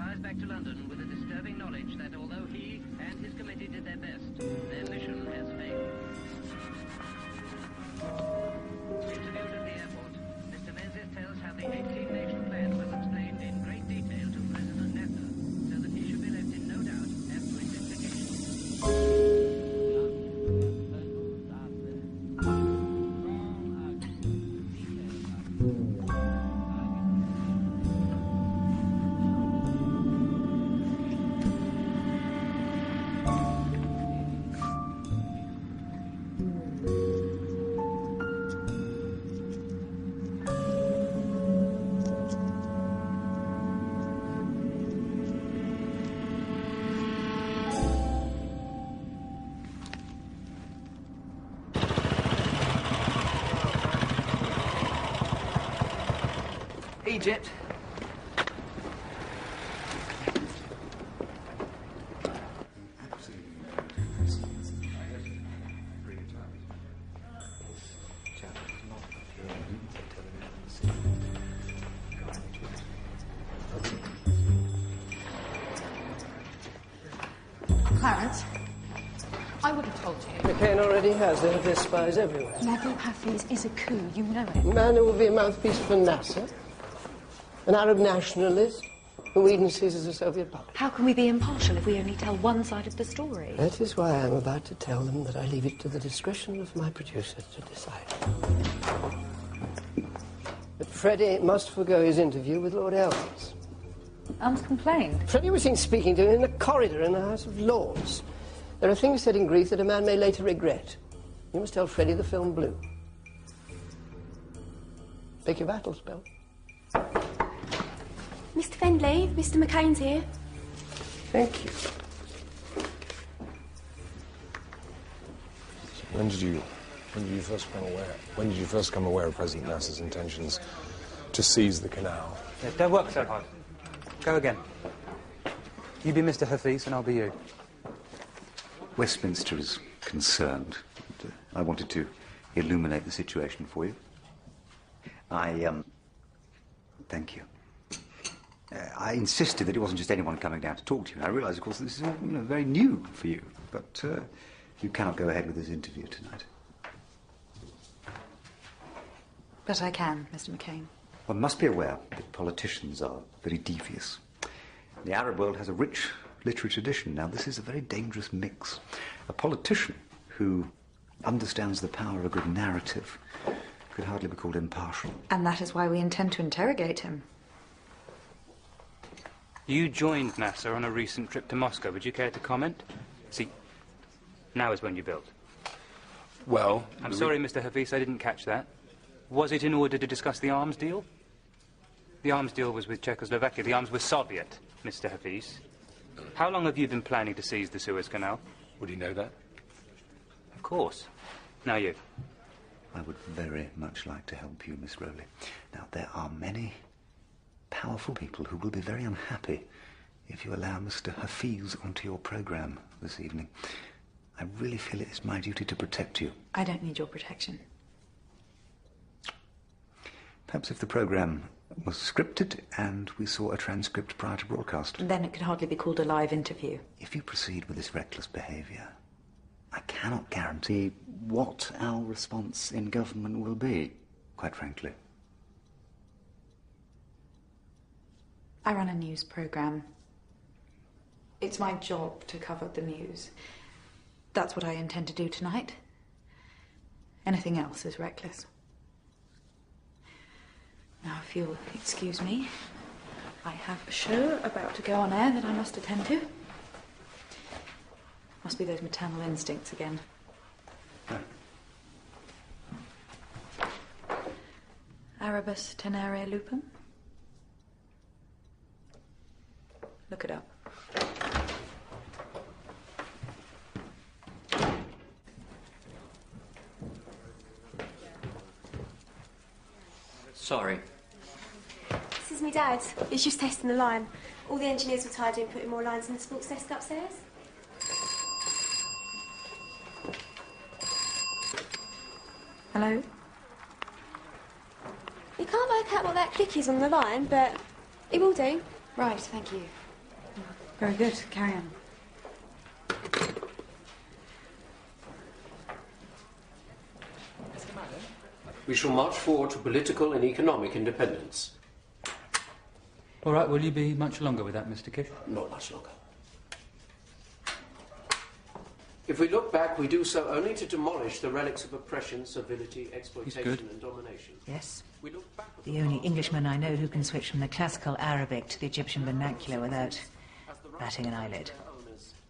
flies back to London with the disturbing knowledge that although he and his committee did their best, their mission has failed. Interviewed at the airport, Mr. Menzies tells how the 18-nation plan was explained in great detail to President Nasser, so that he should be left in no doubt as to its implications. Egypt. Clarence, I would have told you. McCain already has. There are spies everywhere. Nabil Hafiz is a coup, you know it. A man who will be a mouthpiece for Nasser. An Arab nationalist who Eden sees as a Soviet puppet. How can we be impartial if we only tell one side of the story? That is why I am about to tell them that I leave it to the discretion of my producers to decide. But Freddie must forgo his interview with Lord Elvis. Elms complained. Freddie was seen speaking to him in the corridor in the House of Lords. There are things said in Greece that a man may later regret. You must tell Freddie the film blew. Pick your battles, Bill. Mr. Fendley, Mr. McCain's here. Thank you. When did you first become aware of President Nasser's intentions to seize the canal? Yeah, don't work so hard. Go again. You be Mr. Hafiz and I'll be you. Westminster is concerned. I wanted to illuminate the situation for you. Thank you. I insisted that it wasn't just anyone coming down to talk to you. And I realise, of course, that this is all, very new for you. But you cannot go ahead with this interview tonight. But I can, Mr. McCain. One must be aware that politicians are very devious. The Arab world has a rich literary tradition. Now, this is a very dangerous mix. A politician who understands the power of a good narrative could hardly be called impartial. And that is why we intend to interrogate him. You joined Nasser on a recent trip to Moscow. Would you care to comment? See, now is when you build. Well... I'm sorry, Mr. Hafiz, I didn't catch that. Was it in order to discuss the arms deal? The arms deal was with Czechoslovakia. The arms were Soviet, Mr. Hafiz. How long have you been planning to seize the Suez Canal? Would he know that? Of course. Now you. I would very much like to help you, Miss Rowley. Now, there are many powerful people who will be very unhappy if you allow Mr. Hafiz onto your programme this evening. I really feel it is my duty to protect you. I don't need your protection. Perhaps if the programme was scripted and we saw a transcript prior to broadcast. Then it could hardly be called a live interview. If you proceed with this reckless behaviour, I cannot guarantee what our response in government will be, quite frankly. I run a news programme. It's my job to cover the news. That's what I intend to do tonight. Anything else is reckless. Now, if you'll excuse me, I have a show about to go on air that I must attend to. Must be those maternal instincts again. Arabus tenere lupum? Look it up. Sorry. This is me, Dad. He's just testing the line. All the engineers were tired in putting more lines in the sports desk upstairs. Hello? You can't work out what that click is on the line, but it will do. Right, thank you. Very good. Carry on. We shall march forward to political and economic independence. All right, will you be much longer with that, Mr. Kish? Not much longer. If we look back, we do so only to demolish the relics of oppression, servility, exploitation and domination. Yes. We look back at The only Englishman I know who can switch from the classical Arabic to the Egyptian vernacular without batting an eyelid.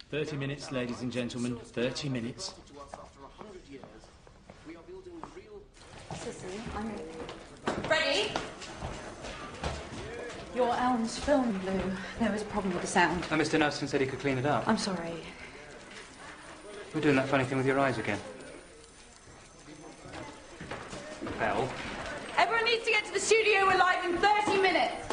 30 minutes, ladies and gentlemen. 30 minutes. Sissy, I'm ready. Ready? Your Elm's film blew. There was a problem with the sound. And Mr. Nelson said he could clean it up. I'm sorry. You're doing that funny thing with your eyes again. Belle. Everyone needs to get to the studio. We're live in 30 minutes.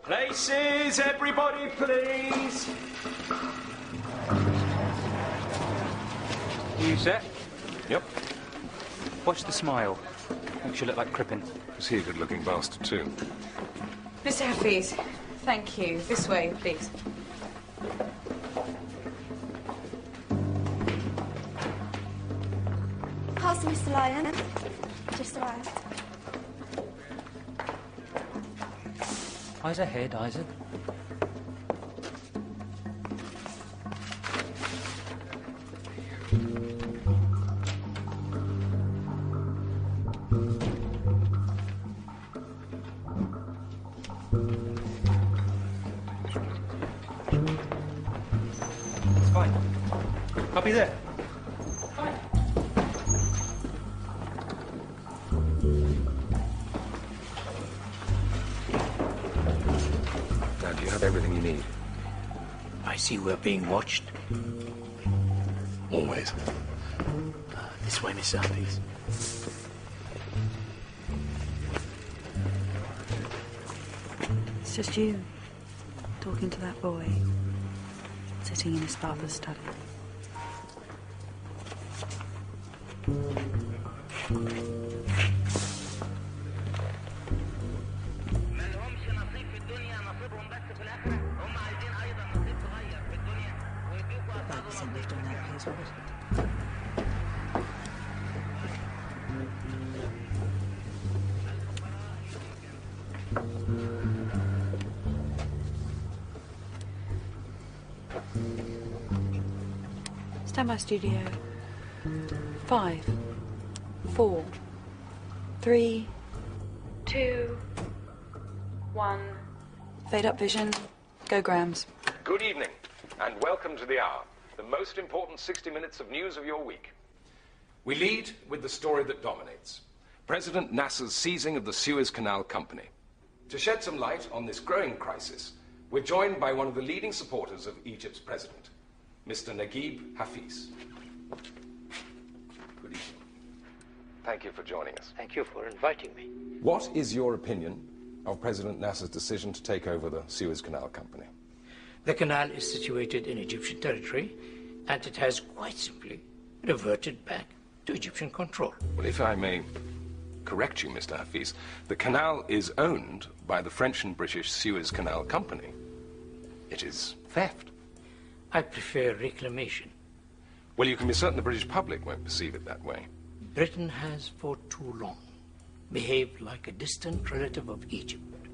Places, everybody, please. You set? Yep. Watch the smile. Makes you look like Crippen. Is he a good-looking bastard, too? Mr. Hafiz, thank you. This way, please. Pass to Mr. Lyon. Just arrived. Eyes ahead, Isaac. It's fine. Copy there. Dad, you have everything you need. I see we're being watched. Always. This way, Miss Hafiz. It's just you, talking to that boy, sitting in his father's study. Left on that, please, Robert. Stand by studio. 5, 4, 3, 2, 1. Fade up vision. Go grams. Good evening, and welcome to the Hour, the most important 60 minutes of news of your week. We lead with the story that dominates. President Nasser's seizing of the Suez Canal Company. To shed some light on this growing crisis, we're joined by one of the leading supporters of Egypt's president, Mr. Naguib Hafiz. Good evening. Thank you for joining us. Thank you for inviting me. What is your opinion of President Nasser's decision to take over the Suez Canal Company? The canal is situated in Egyptian territory, and it has quite simply reverted back to Egyptian control. Well, if I may correct you, Mr. Hafiz, the canal is owned by the French and British Suez Canal Company. It is theft. I prefer reclamation. Well, you can be certain the British public won't perceive it that way. Britain has for too long behaved like a distant relative of Egypt,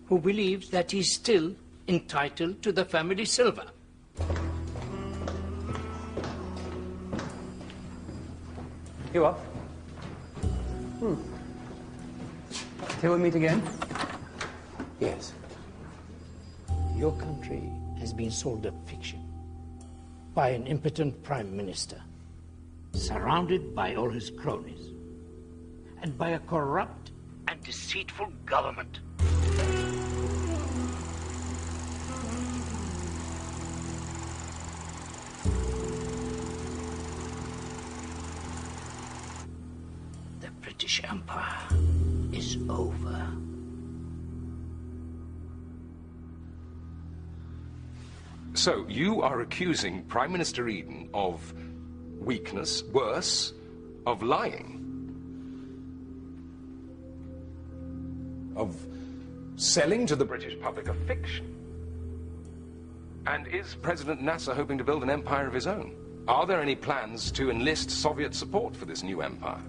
who believes that he's still entitled to the family silver. You up? Till we meet again? Yes. Your country has been sold a fiction by an impotent prime minister, surrounded by all his cronies, and by a corrupt and deceitful government. British Empire is over. So, you are accusing Prime Minister Eden of weakness, worse, of lying. Of selling to the British public a fiction. And is President Nasser hoping to build an empire of his own? Are there any plans to enlist Soviet support for this new empire?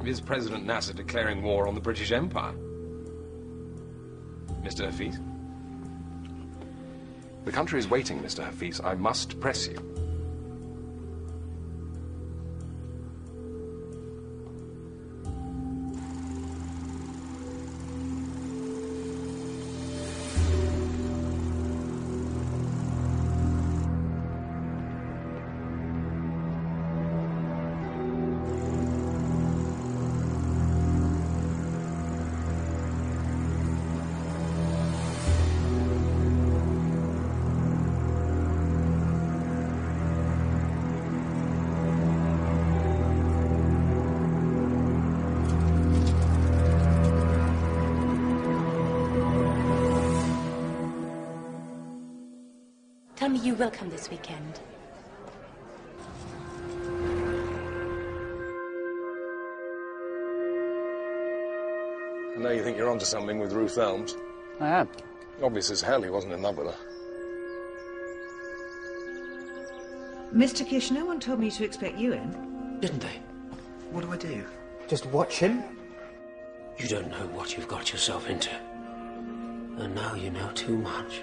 Is President Nasser declaring war on the British Empire? Mr. Hafiz? The country is waiting, Mr. Hafiz. I must press you. Tell me you will come this weekend. I know you think you're onto something with Ruth Elms. I am. Obvious as hell he wasn't in love with her. Mr. Kish, no one told me to expect you in. Didn't they? What do I do? Just watch him? You don't know what you've got yourself into. And now you know too much.